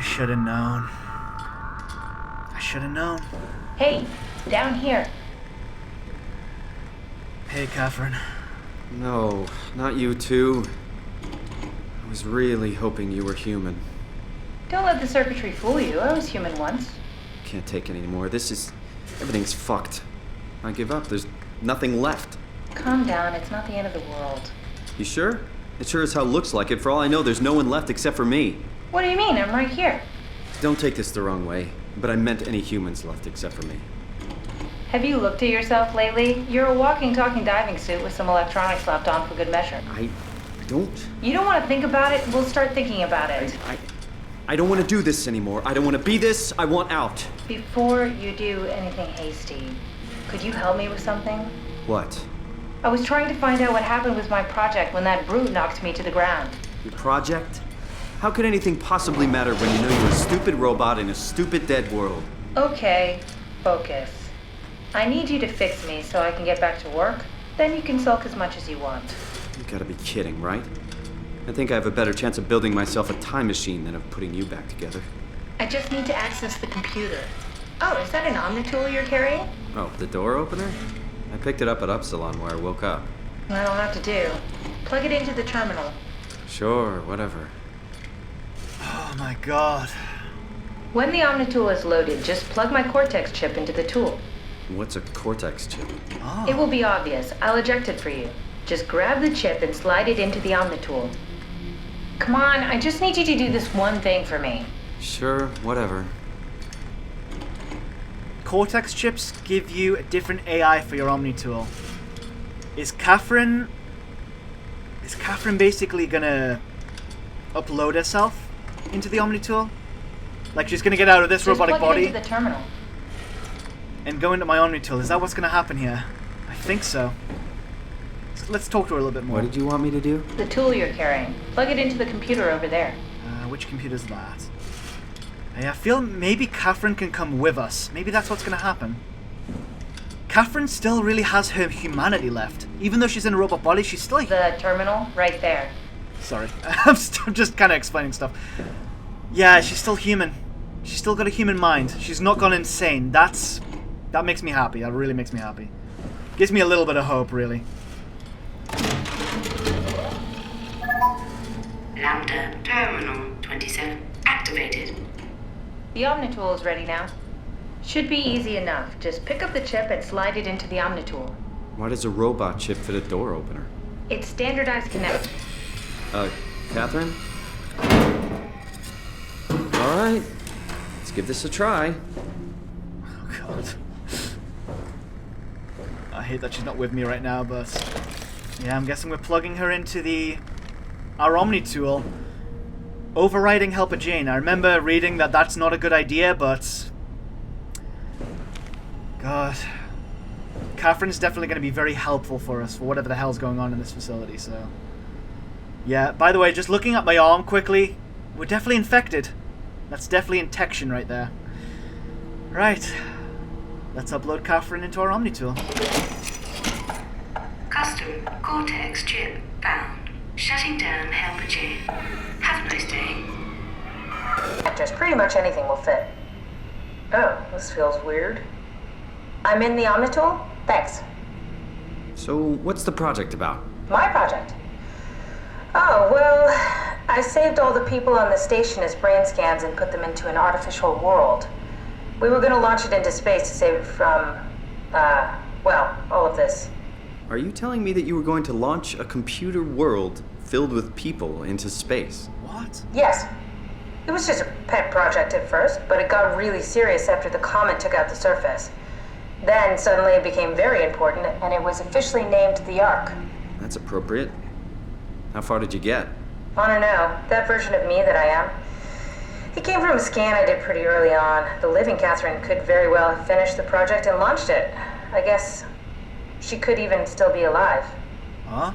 should have known. I should have known. Hey, down here. Hey, Catherine. No, not you too. I was really hoping you were human. Don't let the circuitry fool you. I was human once. Can't take it anymore. Everything's fucked. I give up. There's nothing left. Calm down. It's not the end of the world. You sure? It sure as hell looks like it. For all I know, there's no one left except for me. What do you mean? I'm right here. Don't take this the wrong way, but I meant any humans left except for me. Have you looked at yourself lately? You're a walking, talking diving suit with some electronics slapped on for good measure. I don't... You don't want to think about it? We'll start thinking about it. I don't want to do this anymore. I don't want to be this. I want out. Before you do anything hasty, could you help me with something? What? I was trying to find out what happened with my project when that brute knocked me to the ground. Your project? How could anything possibly matter when you know you're a stupid robot in a stupid dead world? Okay, focus. I need you to fix me so I can get back to work. Then you can sulk as much as you want. You gotta be kidding, right? I think I have a better chance of building myself a time machine than of putting you back together. I just need to access the computer. Oh, is that an Omnitool you're carrying? Oh, the door opener? I picked it up at Upsilon where I woke up. That'll have to do. Plug it into the terminal. Sure, whatever. Oh my god. When the Omnitool is loaded, just plug my Cortex chip into the tool. What's a Cortex chip? Oh. It will be obvious. I'll eject it for you. Just grab the chip and slide it into the Omnitool. Come on, I just need you to do this one thing for me. Sure, whatever. Cortex chips give you a different AI for your Omnitool. Is Catherine basically gonna upload herself into the Omnitool? Like she's gonna get out of this robotic plug body it into the terminal. and go into my Omnitool? Is that what's gonna happen here? I think so. Let's talk to her a little bit more. What did you want me to do? The tool you're carrying. Plug it into the computer over there. Which computer's that? I feel maybe Catherine can come with us. Maybe that's what's gonna happen. Catherine still really has her humanity left. Even though she's in a robot body, she's still... The terminal, right there. Sorry. I'm just kind of explaining stuff. Yeah, she's still human. She's still got a human mind. She's not gone insane. That makes me happy. That really makes me happy. Gives me a little bit of hope, really. Lambda Terminal 27 activated. The Omnitool is ready now. Should be easy enough. Just pick up the chip and slide it into the Omnitool. Why does a robot chip fit a door opener? It's standardized connect. Catherine? Alright, let's give this a try. Oh, God. I hate that she's not with me right now, but... Yeah, I'm guessing we're plugging her into our Omnitool. Overriding Helper Jane. I remember reading that that's not a good idea, but... God. Catherine's definitely going to be very helpful for us for whatever the hell's going on in this facility, so... Yeah, by the way, just looking at my arm quickly, we're definitely infected. That's definitely infection right there. Right. Let's upload Catherine into our Omnitool. Custom Cortex chip found. Shutting down Helper J. Have a nice day. Just pretty much anything will fit. Oh, this feels weird. I'm in the Omnitool? Thanks. So, what's the project about? My project? Oh, well, I saved all the people on the station as brain scans and put them into an artificial world. We were going to launch it into space to save it from, all of this. Are you telling me that you were going to launch a computer world filled with people into space? What? Yes. It was just a pet project at first, but it got really serious after the comet took out the surface. Then suddenly it became very important, and it was officially named the ARK. That's appropriate. How far did you get? I don't know. That version of me that I am. It came from a scan I did pretty early on. The living Catherine could very well have finished the project and launched it. I guess she could even still be alive. Huh?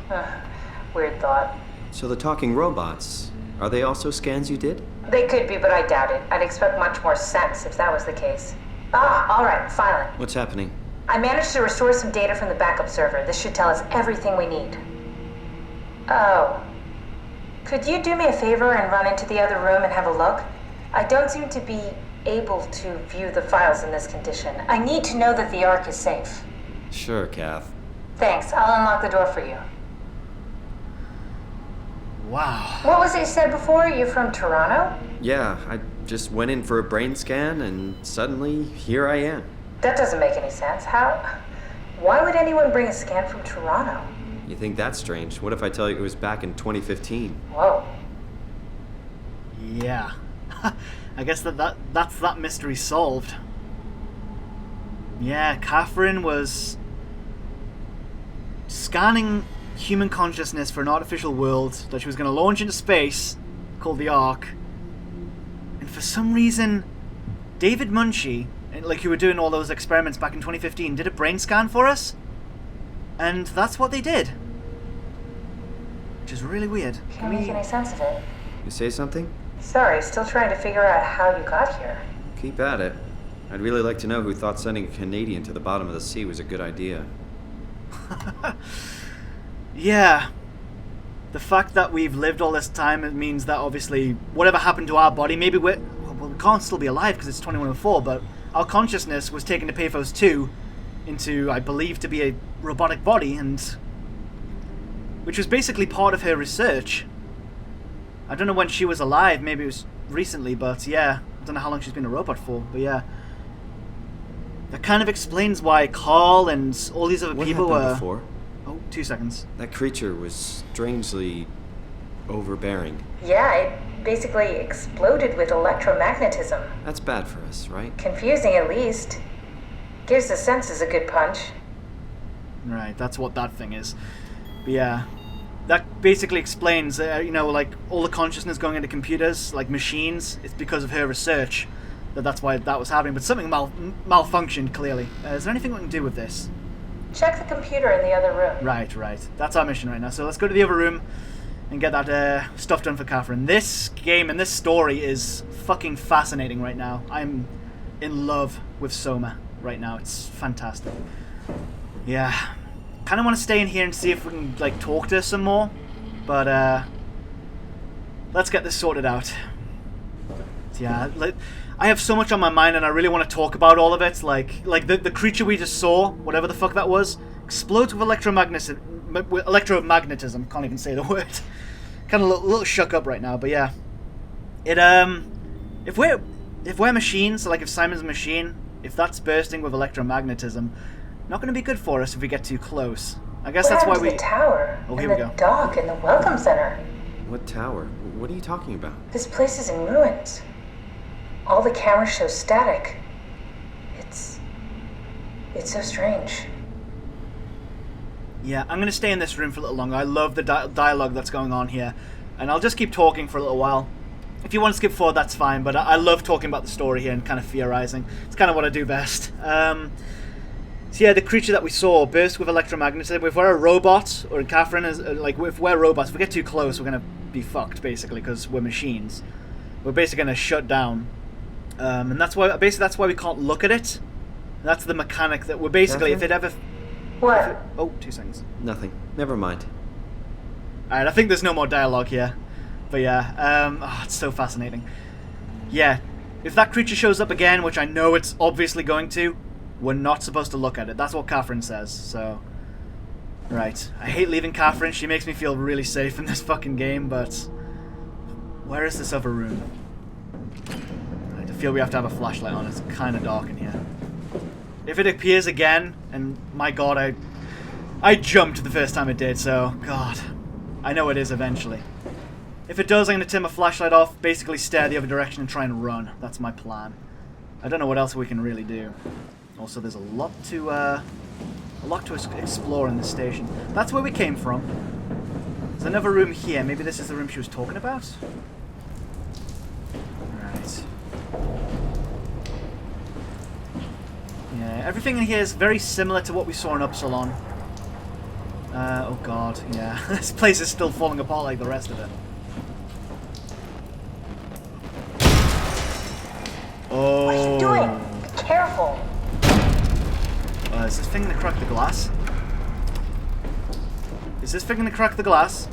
Weird thought. So the talking robots, are they also scans you did? They could be, but I doubt it. I'd expect much more sense if that was the case. All right, finally. What's happening? I managed to restore some data from the backup server. This should tell us everything we need. Oh. Could you do me a favor and run into the other room and have a look? I don't seem to be able to view the files in this condition. I need to know that the ARK is safe. Sure, Kath. Thanks. I'll unlock the door for you. Wow. What was it you said before? You're from Toronto? Yeah, I just went in for a brain scan and suddenly here I am. That doesn't make any sense. Why would anyone bring a scan from Toronto? You think that's strange? What if I tell you it was back in 2015? Whoa. Yeah. I guess that's that mystery solved. Yeah, Catherine was scanning human consciousness for an artificial world that she was going to launch into space called the ARK. And for some reason, David Munchie, like who were doing all those experiments back in 2015, did a brain scan for us. And that's what they did. Which is really weird. Can't make any sense of it. You say something? Sorry, still trying to figure out how you got here. Keep at it. I'd really like to know who thought sending a Canadian to the bottom of the sea was a good idea. Yeah. The fact that we've lived all this time, it means that obviously whatever happened to our body, maybe we can't still be alive because it's 2104, but our consciousness was taken to Paphos 2 into, I believe, to be a robotic body, and which was basically part of her research. I don't know when she was alive, maybe it was recently, but yeah, I don't know how long she's been a robot for, but yeah. That kind of explains why Carl and all these other people What were... happened before? Oh, 2 seconds. That creature was strangely overbearing. Yeah, it basically exploded with electromagnetism. That's bad for us, right? Confusing at least. Gives the senses a good punch. Right, that's what that thing is. But yeah, that basically explains, like all the consciousness going into computers, like machines, it's because of her research that's why that was happening. But something malfunctioned, clearly. Is there anything we can do with this? Check the computer in the other room. Right. That's our mission right now. So let's go to the other room and get that stuff done for Catherine. This game and this story is fucking fascinating right now. I'm in love with Soma right now. It's fantastic. Yeah. Kind of want to stay in here and see if we can, like, talk to her some more. But, let's get this sorted out. So, yeah, I have so much on my mind and I really want to talk about all of it. Like the creature we just saw, whatever the fuck that was, explodes with electromagnetism. Can't even say the word. Kind of a little shook up right now, but yeah. If we're machines, like if Simon's a machine, if that's bursting with electromagnetism, not going to be good for us if we get too close. I guess that's why we... the tower? Oh, here we go. The dock and the welcome center. What tower? What are you talking about? This place is in ruins. All the cameras show static. It's so strange. Yeah, I'm going to stay in this room for a little longer. I love the dialogue that's going on here. And I'll just keep talking for a little while. If you want to skip forward, that's fine. But I love talking about the story here and kind of theorizing. It's kind of what I do best. So yeah, the creature that we saw burst with electromagnetism. If we're a robot, or Catherine is if we're robots, if we get too close, we're going to be fucked, basically, because we're machines. We're basically going to shut down. And that's why we can't look at it. That's the mechanic that we're basically, Catherine? if it ever... What? Oh, 2 seconds. Nothing. Never mind. Alright, I think there's no more dialogue here. But yeah, it's so fascinating. Yeah, if that creature shows up again, which I know it's obviously going to, we're not supposed to look at it. That's what Catherine says, so... Right. I hate leaving Catherine. She makes me feel really safe in this fucking game, but... Where is this other room? I feel we have to have a flashlight on. It's kind of dark in here. If it appears again, and my god, I jumped the first time it did, so... God. I know it is eventually. If it does, I'm going to turn my flashlight off, basically stare the other direction and try and run. That's my plan. I don't know what else we can really do. Also, there's a lot to explore in this station. That's where we came from. There's another room here. Maybe this is the room she was talking about? Right. Yeah, everything in here is very similar to what we saw in Upsilon. Oh god, yeah. This place is still falling apart like the rest of it. Oh. What are you doing? Be careful. Is this thing gonna crack the glass? Is this thing gonna crack the glass?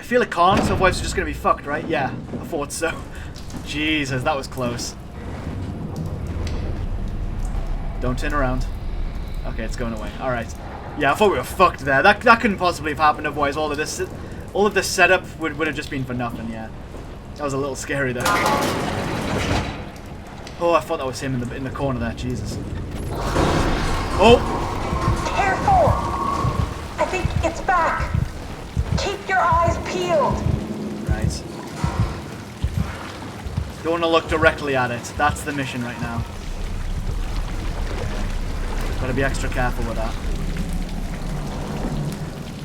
I feel it can't, otherwise it's just going to be fucked, right? Yeah, I thought so. Jesus, that was close. Don't turn around. Okay, it's going away. Alright. Yeah, I thought we were fucked there. That couldn't possibly have happened, otherwise all of this setup would have just been for nothing, yeah. That was a little scary though. Oh, I thought that was him in the corner there, Jesus. Oh! Careful! I think it's back. Keep your eyes peeled. Right. Don't want to look directly at it. That's the mission right now. Gotta be extra careful with that.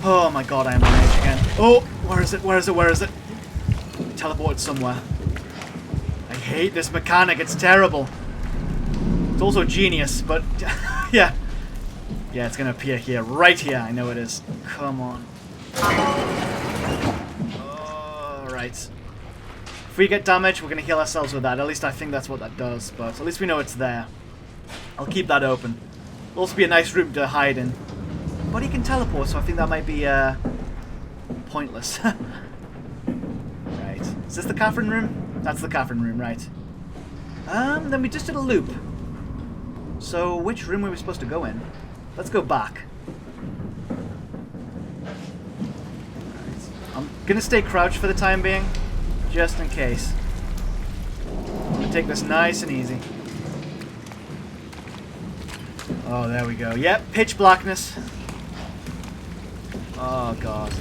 Oh my god, I am on edge again. Oh! Where is it? Where is it? Where is it? Teleported somewhere. I hate this mechanic. It's terrible. It's also genius, but yeah. Yeah, it's gonna appear here. Right here. I know it is. Come on. Alright. If we get damage, we're gonna heal ourselves with that. At least I think that's what that does, but at least we know it's there. I'll keep that open. It'll also be a nice room to hide in. But he can teleport, so I think that might be pointless. Right. Is this the Catherine room? That's the Catherine room, right. Then we just did a loop. So which room were we supposed to go in? Let's go back. Right. I'm gonna stay crouched for the time being, just in case. I'm gonna take this nice and easy. Oh, there we go. Yep, pitch blackness. Oh god.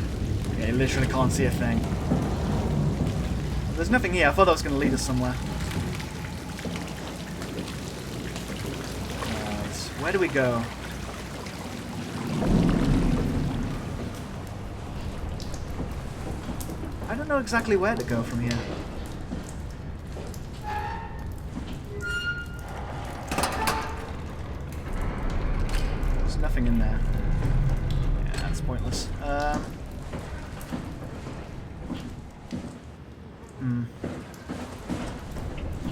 Okay, literally can't see a thing. There's nothing here. I thought that was going to lead us somewhere. Right. Where do we go? I don't know exactly where to go from here. There's nothing in there. Yeah, that's pointless.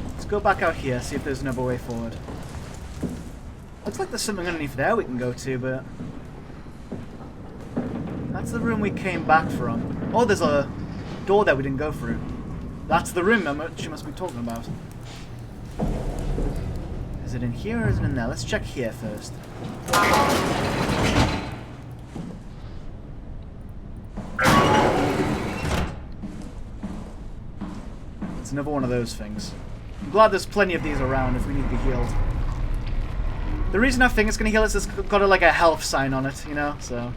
Let's go back out here, see if there's another way forward. Looks like there's something underneath there we can go to, but... That's the room we came back from. Oh, there's a door there we didn't go through. That's the room she must be talking about. Is it in here or is it in there? Let's check here first. It's another one of those things. I'm glad there's plenty of these around if we need to be healed. The reason I think it's going to heal us is it's got like a health sign on it, you know, so...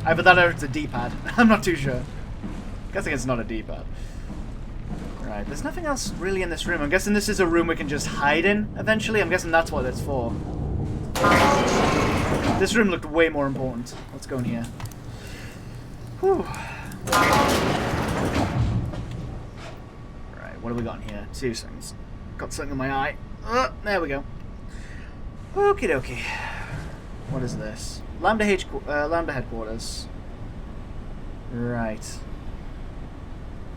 Either that or it's a D-pad. I'm not too sure. I'm guessing it's not a D-pad. Right, there's nothing else really in this room. I'm guessing this is a room we can just hide in eventually. I'm guessing that's what it's for. This room looked way more important. Let's go in here. Whew. Right, what have we got in here? 2 seconds. Got something in my eye. There we go. Okie dokie. What is this? Lambda headquarters. Right.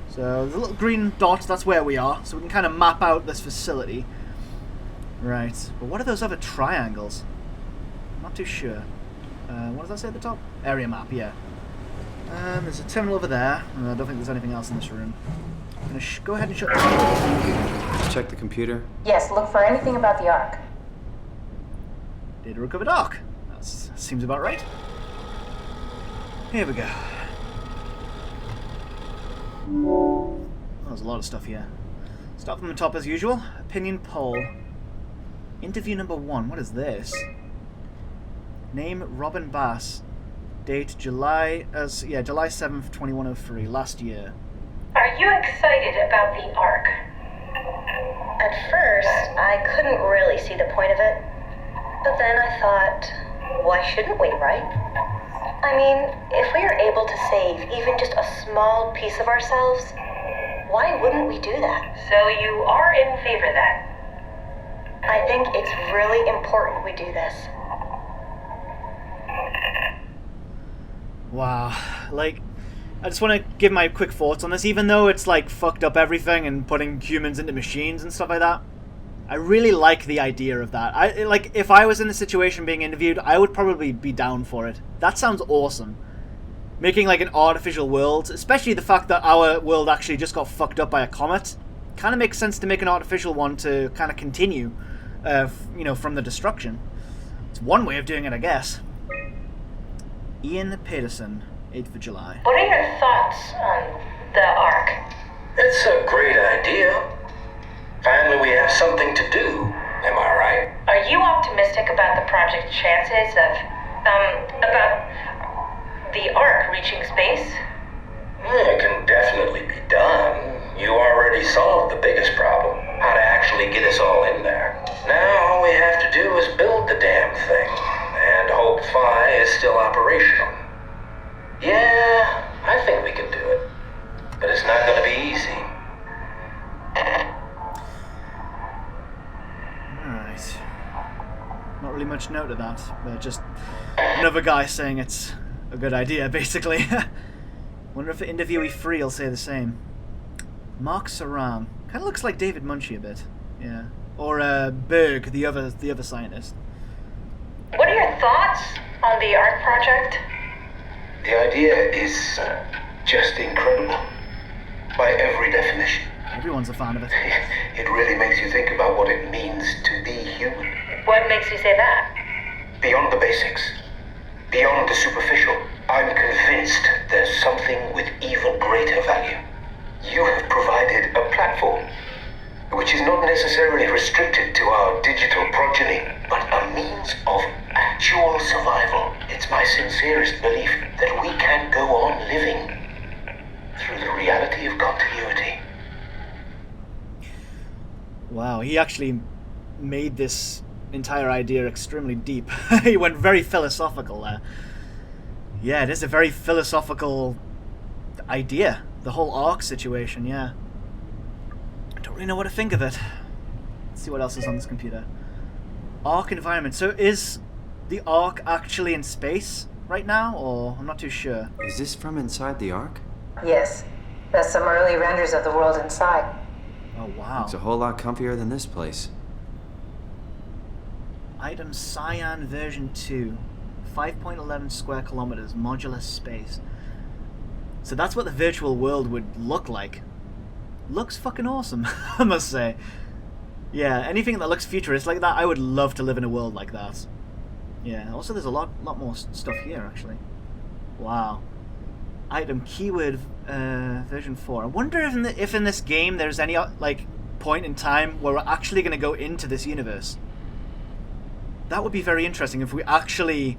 So the little green dot, that's where we are. So we can kind of map out this facility. Right. But what are those other triangles? Not too sure. What does that say at the top? Area map, yeah. There's a terminal over there. I don't think there's anything else in this room. I'm gonna go ahead and shut the... Check the computer. Yes, look for anything about the ARK. Data recovered ARK. That seems about right. Here we go. Oh, there's a lot of stuff here. Start from the top as usual. Opinion poll. Interview number 1. What is this? Name Robin Bass. Date July 7th, 2103. Last year. Are you excited about the ARK? At first, I couldn't really see the point of it. But then I thought, why shouldn't we, right? I mean, if we are able to save even just a small piece of ourselves, why wouldn't we do that? So you are in favor then? I think it's really important we do this. Wow. Like, I just want to give my quick thoughts on this. Even though it's like fucked up everything and putting humans into machines and stuff like that, I really like the idea of that. Like, if I was in the situation being interviewed, I would probably be down for it. That sounds awesome. making like an artificial world, especially the fact that our world actually just got fucked up by a comet, kind of makes sense to make an artificial one to kind of continue, from the destruction. It's one way of doing it, I guess. Ian Peterson, 8th of July. What are your thoughts on the ARK? It's a great idea. Finally, we have something to do. Am I right? Are you optimistic about the project's chances of, about the ARK reaching space? It can definitely be done. You already solved the biggest problem, how to actually get us all in there. Now all we have to do is build the damn thing, and hope Phi is still operational. Yeah, I think we can do it. But it's not going to be easy. Alright. Not really much note of that, but just another guy saying it's a good idea, basically. Wonder if the interviewee 3 will say the same. Mark Saram. Kind of looks like David Munchie a bit. Yeah. Or Berg, the other scientist. What are your thoughts on the ARK project? The idea is just incredible. By every definition. Everyone's a fan of it. It really makes you think about what it means to be human. What makes you say that? Beyond the basics. Beyond the superficial. I'm convinced there's something with even greater value. You have provided a platform, which is not necessarily restricted to our digital progeny, but a means of actual survival. It's my sincerest belief that we can go on living through the reality of continuity. Wow, he actually made this entire idea extremely deep. He went very philosophical there. Yeah, it is a very philosophical idea. The whole ARK situation, yeah. I don't really know what to think of it. Let's see what else is on this computer. ARK environment. So is the ARK actually in space right now, or I'm not too sure. Is this from inside the ARK? Yes. That's some early renders of the world inside. Oh wow. It's a whole lot comfier than this place. Item Cyan version 2. 5.11 square kilometers, modular space. So that's what the virtual world would look like. Looks fucking awesome, I must say. Yeah, anything that looks futuristic like that, I would love to live in a world like that. Yeah, also there's a lot more stuff here, actually. Wow. Item keyword version 4. I wonder if in this game there's any point in time where we're actually going to go into this universe. That would be very interesting if we actually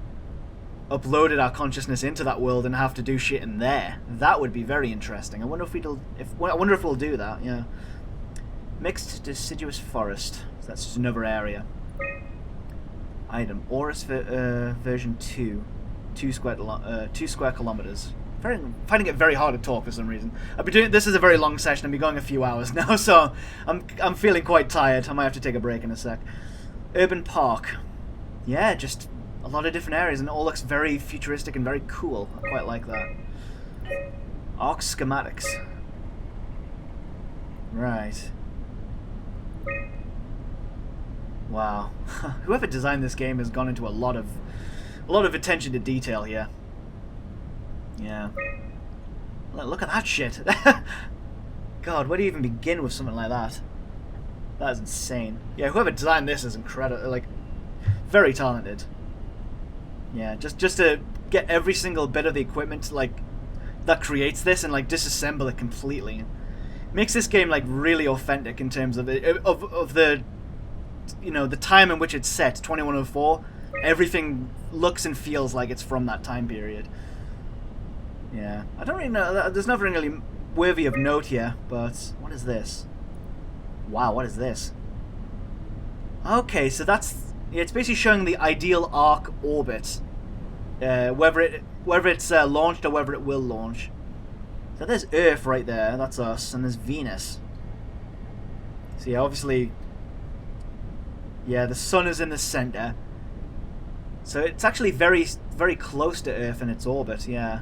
uploaded our consciousness into that world and have to do shit in there. That would be very interesting. I wonder if we'll do that. Yeah. Mixed deciduous forest. So that's just another area. Item Horus version 2. 2 square kilometers. Finding it very hard to talk for some reason. I've been doing this is a very long session. I've been going a few hours now, so I'm feeling quite tired. I might have to take a break in a sec. Urban Park. Yeah, just a lot of different areas, and it all looks very futuristic and very cool. I quite like that. ARK schematics. Right. Wow. Whoever designed this game has gone into a lot of attention to detail here. Yeah. Look at that shit. God, where do you even begin with something like that? That is insane. Yeah, whoever designed this is incredible. Like, very talented. Yeah, just to get every single bit of the equipment that creates this and disassemble it completely makes this game really authentic in terms of the the time in which it's set, 2104. Everything looks and feels like it's from that time period. Yeah, I don't really know. There's nothing really worthy of note here, but what is this? Wow, what is this? Okay, so it's basically showing the ideal ARK orbit, whether it's launched or whether it will launch. So there's Earth right there, that's us, and there's Venus. So yeah, obviously, yeah, the sun is in the center. So it's actually very, very close to Earth in its orbit, yeah.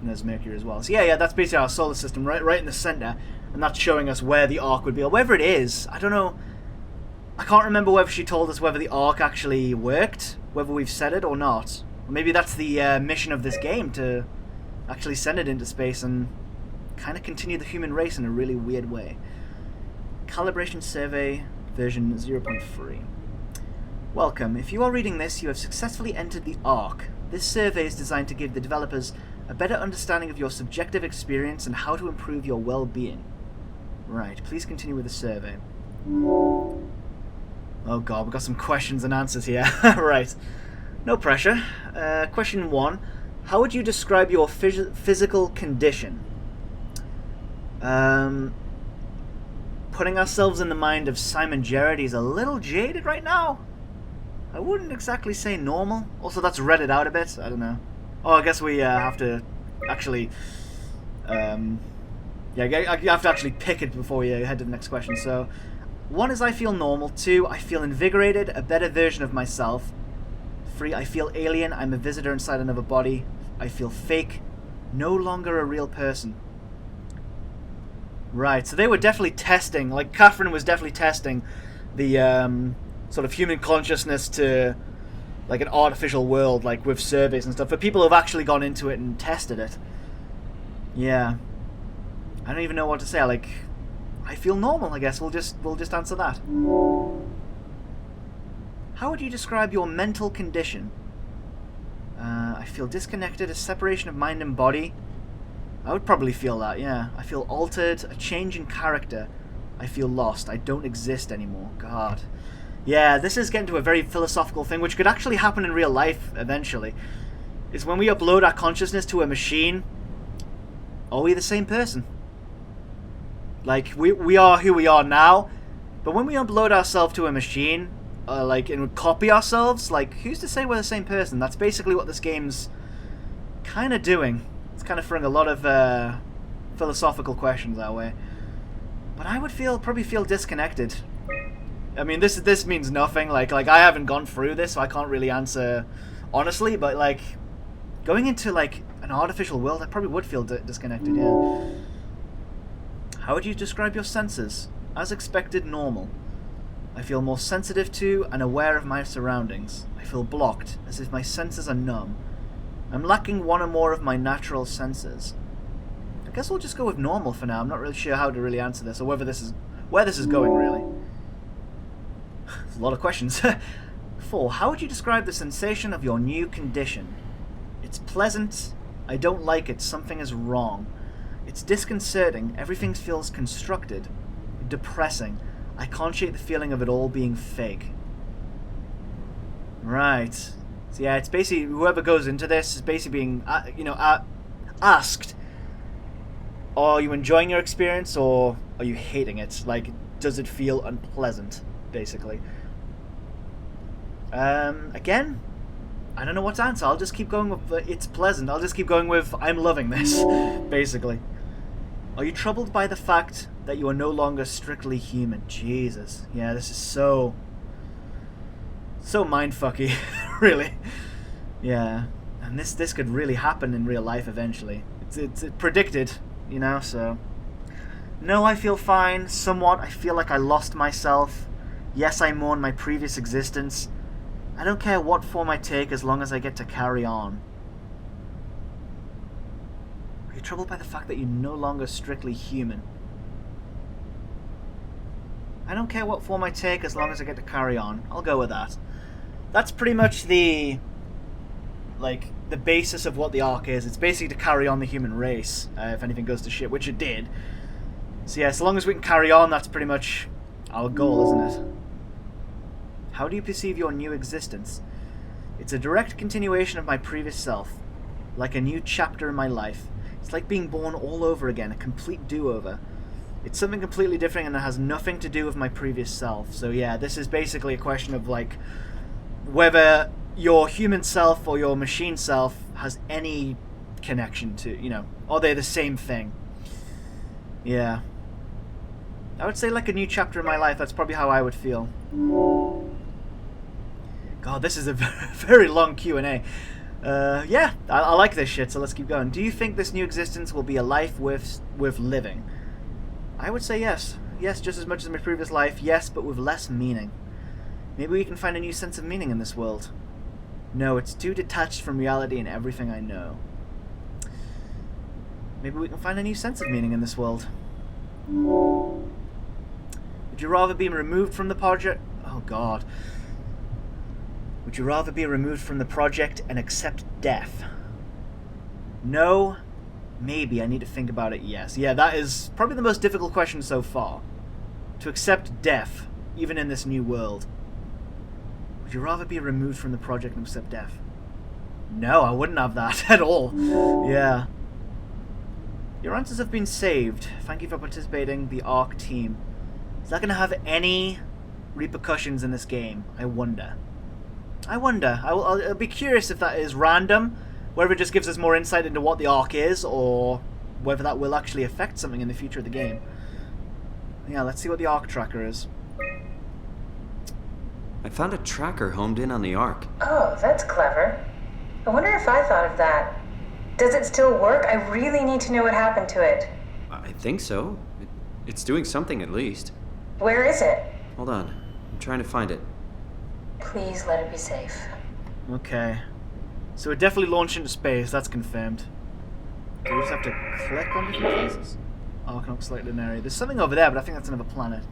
And there's Mercury as well. So yeah, that's basically our solar system, right in the center, and that's showing us where the ARK would be, or whether it is. I don't know. I can't remember whether she told us whether the ARK actually worked, whether we've said it or not. Or maybe that's the mission of this game, to actually send it into space and kind of continue the human race in a really weird way. Calibration survey version 0.3. Welcome. If you are reading this, you have successfully entered the ARK. This survey is designed to give the developers a better understanding of your subjective experience and how to improve your well-being. Right, please continue with the survey. Oh god, we've got some questions and answers here. Right. No pressure. Question 1. How would you describe your physical condition? Putting ourselves in the mind of Simon Jarrett, he's a little jaded right now. I wouldn't exactly say normal. Also, that's read it out a bit. I don't know. Oh, I guess we have to actually... yeah, you have to actually pick it before you head to the next question. So, 1 is I feel normal. 2, I feel invigorated, a better version of myself. 3, I feel alien, I'm a visitor inside another body. I feel fake, no longer a real person. Right, so they were definitely testing, like Catherine was definitely testing the sort of human consciousness to like an artificial world, like with surveys and stuff, for people who have actually gone into it and tested it. Yeah. I don't even know what to say, like, I feel normal, I guess. We'll just answer that. How would you describe your mental condition? I feel disconnected, a separation of mind and body. I would probably feel that, yeah. I feel altered, a change in character. I feel lost. I don't exist anymore. God. Yeah, this is getting to a very philosophical thing, which could actually happen in real life eventually. Is when we upload our consciousness to a machine, are we the same person? Like, we are who we are now, but when we upload ourselves to a machine, like, and copy ourselves, like, who's to say we're the same person? That's basically what this game's kind of doing. It's kind of throwing a lot of philosophical questions our way. But I would probably feel disconnected. I mean, this means nothing. Like I haven't gone through this, so I can't really answer honestly. But like, going into like an artificial world, I probably would feel disconnected. Yeah. How would you describe your senses? As expected, normal. I feel more sensitive to and aware of my surroundings. I feel blocked, as if my senses are numb. I'm lacking one or more of my natural senses. I guess we'll just go with normal for now. I'm not really sure how to really answer this, or where this is going, really. There's a lot of questions. 4. How would you describe the sensation of your new condition? It's pleasant. I don't like it. Something is wrong. It's disconcerting. Everything feels constructed. Depressing. I can't shake the feeling of it all being fake. Right. So yeah, it's basically whoever goes into this is basically being, asked, are you enjoying your experience or are you hating it? Like, does it feel unpleasant, basically? Again, I don't know what to answer. I'll just keep going with it's pleasant. I'll just keep going with I'm loving this, basically. Are you troubled by the fact that you are no longer strictly human? Jesus. Yeah, this is so mindfucky, really. Yeah. And this could really happen in real life eventually. It's predicted, you know, so... No, I feel fine. Somewhat. I feel like I lost myself. Yes, I mourn my previous existence. I don't care what form I take as long as I get to carry on. Are you troubled by the fact that you're no longer strictly human? I don't care what form I take as long as I get to carry on. I'll go with that. That's pretty much the basis of what the ARK is. It's basically to carry on the human race, if anything goes to shit, which it did. So yeah, so long as we can carry on, that's pretty much our goal, isn't it? How do you perceive your new existence? It's a direct continuation of my previous self, like a new chapter in my life. It's like being born all over again, a complete do-over. It's something completely different and it has nothing to do with my previous self. So yeah, this is basically a question of like whether your human self or your machine self has any connection to, you know, are they the same thing? Yeah. I would say like a new chapter in my life. That's probably how I would feel. God, this is a very long Q&A. Yeah, I like this shit, so let's keep going. Do you think this new existence will be a life worth living? I would say yes. Yes, just as much as my previous life. Yes, but with less meaning. Maybe we can find a new sense of meaning in this world. No, it's too detached from reality and everything I know. maybe we can find a new sense of meaning in this world. Would you rather be removed from the project? Oh god. Would you rather be removed from the project and accept death? No. Maybe. I need to think about it. Yes. Yeah, that is probably the most difficult question so far. To accept death, even in this new world. Would you rather be removed from the project and accept death? No, I wouldn't have that at all. Yeah. Your answers have been saved. Thank you for participating, the ARK team. Is that going to have any repercussions in this game? I wonder. I'll be curious if that is random, whether it just gives us more insight into what the ARK is, or whether that will actually affect something in the future of the game. Yeah, let's see what the ARK tracker is. I found a tracker homed in on the ARK. Oh, that's clever. I wonder if I thought of that. Does it still work? I really need to know what happened to it. I think so. It's doing something at least. Where is it? Hold on. I'm trying to find it. Please let it be safe. Okay. So it definitely launched into space, that's confirmed. Do we just have to click on different places? Oh, I can select an area. There's something over there, but I think that's another planet.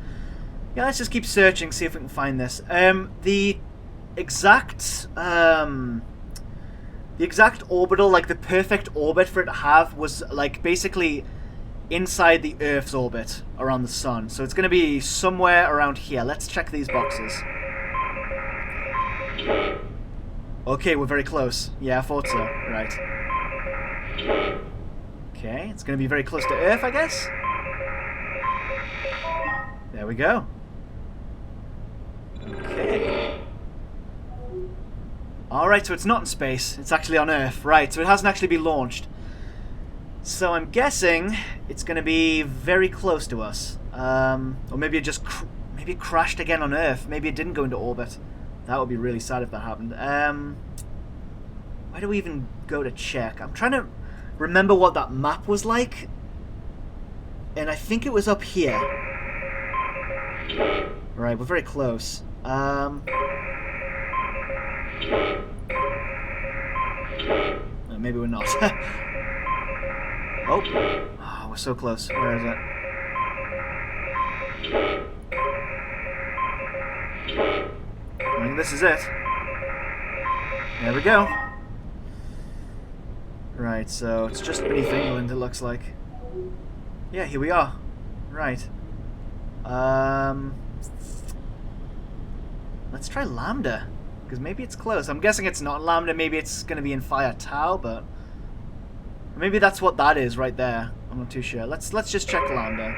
Yeah, let's just keep searching, see if we can find this. The exact orbital, like the perfect orbit for it to have, was like basically inside the Earth's orbit around the sun. So it's going to be somewhere around here. Let's check these boxes. Okay, we're very close. Yeah, I thought so. Right. Okay, it's going to be very close to Earth, I guess. There we go. Okay. Alright, so it's not in space. It's actually on Earth. Right, so it hasn't actually been launched. So I'm guessing it's going to be very close to us. Or maybe it just maybe it crashed again on Earth. Maybe it didn't go into orbit. That would be really sad if that happened. Where do we even go to check? I'm trying to remember what that map was like. And I think it was up here. Right, we're very close. Oh, maybe we're not. Oh, we're so close. Where is it? I think this is it. There we go. Right, so it's just beneath England, it looks like. Yeah, here we are. Right. Let's try Lambda, because maybe it's close. I'm guessing it's not Lambda. Maybe it's going to be in Fire Tau, but maybe that's what that is right there. I'm not too sure. Let's just check Lambda.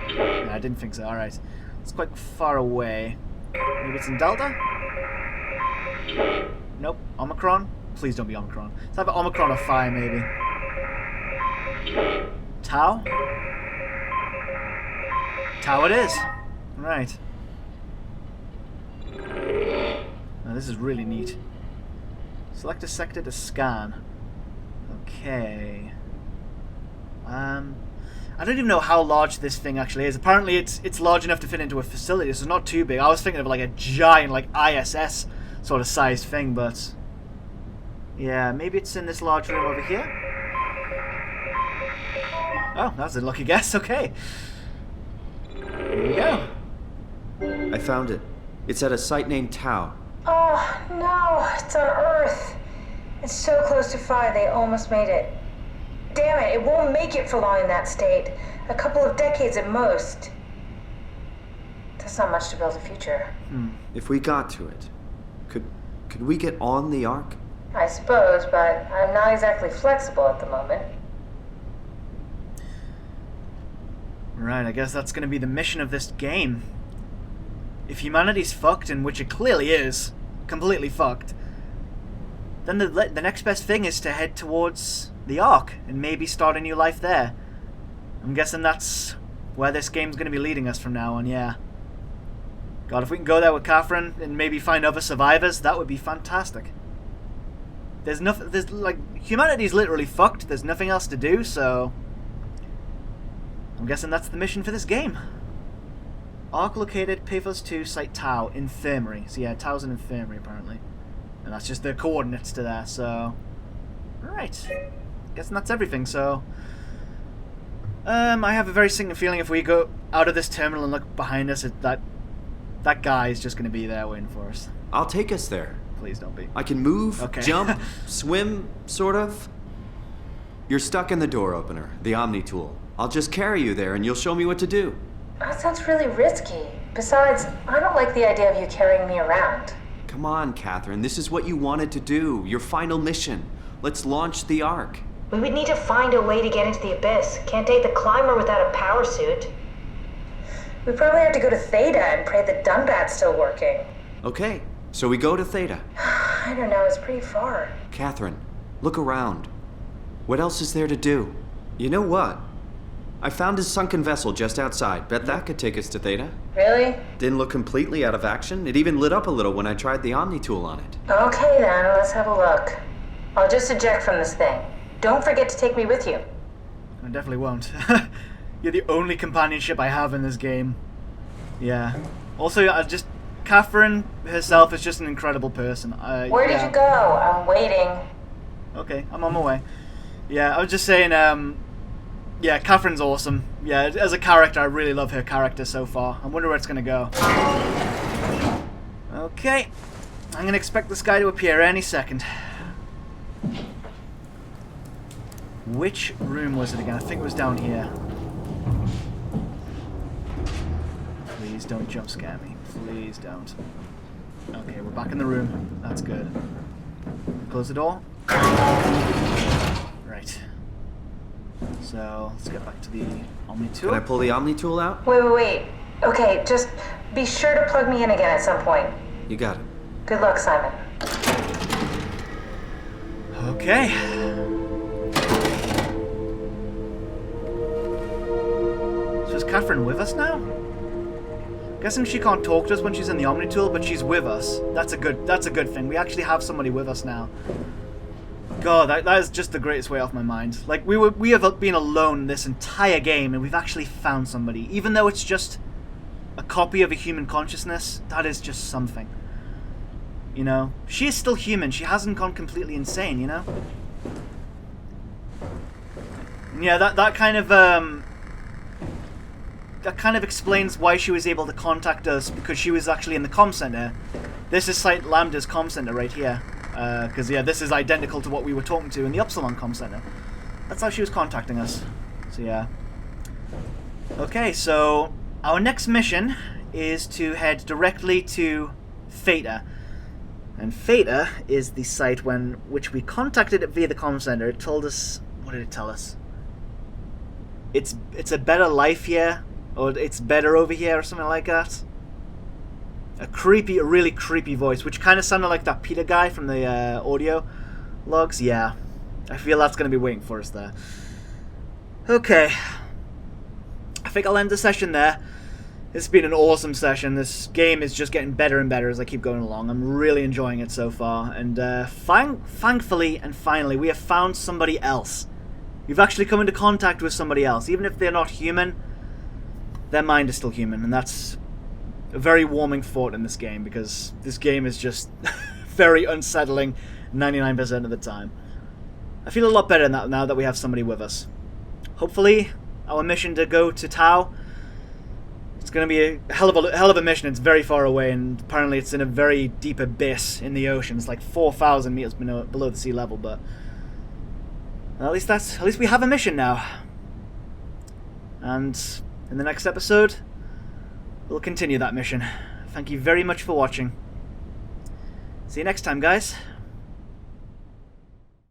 Yeah, I didn't think so. All right, it's quite far away. Maybe it's in Delta. Nope. Omicron. Please don't be Omicron. Let's have an Omicron or Phi, maybe. Tau. Tau it is. Right. Now this is really neat. Select a sector to scan. Okay. I don't even know how large this thing actually is. Apparently it's large enough to fit into a facility, so it's not too big. I was thinking of like a giant, like ISS sort of sized thing, but yeah, maybe it's in this large room over here. Oh, that was a lucky guess. Okay. Here we go. I found it. It's at a site named Tau. Oh, no, it's on Earth. It's so close to Phi, they almost made it. Damn it, it won't make it for long in that state. A couple of decades at most. That's not much to build a future. If we got to it, could we get on the ARK? I suppose, but I'm not exactly flexible at the moment. Right, I guess that's going to be the mission of this game. If humanity's fucked, and which it clearly is, completely fucked, then the next best thing is to head towards the ARK and maybe start a new life there. I'm guessing that's where this game's going to be leading us from now on, yeah. God, if we can go there with Catherine and maybe find other survivors, that would be fantastic. Humanity's literally fucked, there's nothing else to do, so I'm guessing that's the mission for this game. ARK located, Paphos 2, Site Tau, Infirmary. So yeah, Tau's an infirmary apparently. And that's just the coordinates to there, so... Alright. Guessing that's everything, so... I have a very sinking feeling if we go out of this terminal and look behind us, that guy is just going to be there waiting for us. I'll take us there. Please don't be. I can move, Okay. jump, swim, sort of. You're stuck in the door opener, the Omni tool. I'll just carry you there and you'll show me what to do. That sounds really risky. Besides, I don't like the idea of you carrying me around. Come on, Catherine, this is what you wanted to do. Your final mission. Let's launch the ARK. We would need to find a way to get into the Abyss. Can't take the climber without a power suit. We probably have to go to Theta and pray the Dunbat's still working. Okay, so we go to Theta. I don't know, it's pretty far. Catherine, look around. What else is there to do? You know what? I found his sunken vessel just outside. Bet that could take us to Theta. Really? Didn't look completely out of action. It even lit up a little when I tried the Omni tool on it. Okay then, let's have a look. I'll just eject from this thing. Don't forget to take me with you. I definitely won't. You're the only companionship I have in this game. Yeah. Also, Catherine herself is just an incredible person. Where did you go? I'm waiting. Okay, I'm on my way. Yeah, I was just saying, yeah, Catherine's awesome. Yeah, as a character, I really love her character so far. I wonder where it's going to go. Okay. I'm going to expect this guy to appear any second. Which room was it again? I think it was down here. Please don't jump scare me. Please don't. Okay, we're back in the room. That's good. Close the door. Right. So, let's get back to the Omni tool. Can I pull the Omni tool out? Wait. Okay, just be sure to plug me in again at some point. You got it. Good luck, Simon. Okay. So is Catherine with us now? Guessing she can't talk to us when she's in the Omni tool, but she's with us. That's a good thing. We actually have somebody with us now. God, that is just the greatest way off my mind. Like, we have been alone this entire game, and we've actually found somebody. Even though it's just a copy of a human consciousness, that is just something. You know? She is still human. She hasn't gone completely insane, you know? And yeah, that kind of explains why she was able to contact us, because she was actually in the comm center. This is Site Lambda's comm center right here. Because, yeah, this is identical to what we were talking to in the Upsilon comm center. That's how she was contacting us. So, yeah. Okay, so our next mission is to head directly to Theta. And Theta is the site which we contacted it via the comm center. It told us... What did it tell us? It's a better life here, or it's better over here, or something like that. A really creepy voice, which kind of sounded like that Peter guy from the audio logs. Yeah, I feel that's going to be waiting for us there. Okay. I think I'll end the session there. It's been an awesome session. This game is just getting better and better as I keep going along. I'm really enjoying it so far. And thankfully and finally, we have found somebody else. We've actually come into contact with somebody else. Even if they're not human, their mind is still human. And that's a very warming thought in this game, because this game is just very unsettling 99% of the time. I feel a lot better now that we have somebody with us. Hopefully, our mission to go to Tau, it's going to be a hell of a mission. It's very far away, and apparently it's in a very deep abyss in the ocean. It's like 4,000 meters below the sea level, but at least we have a mission now. And in the next episode, we'll continue that mission. Thank you very much for watching. See you next time, guys.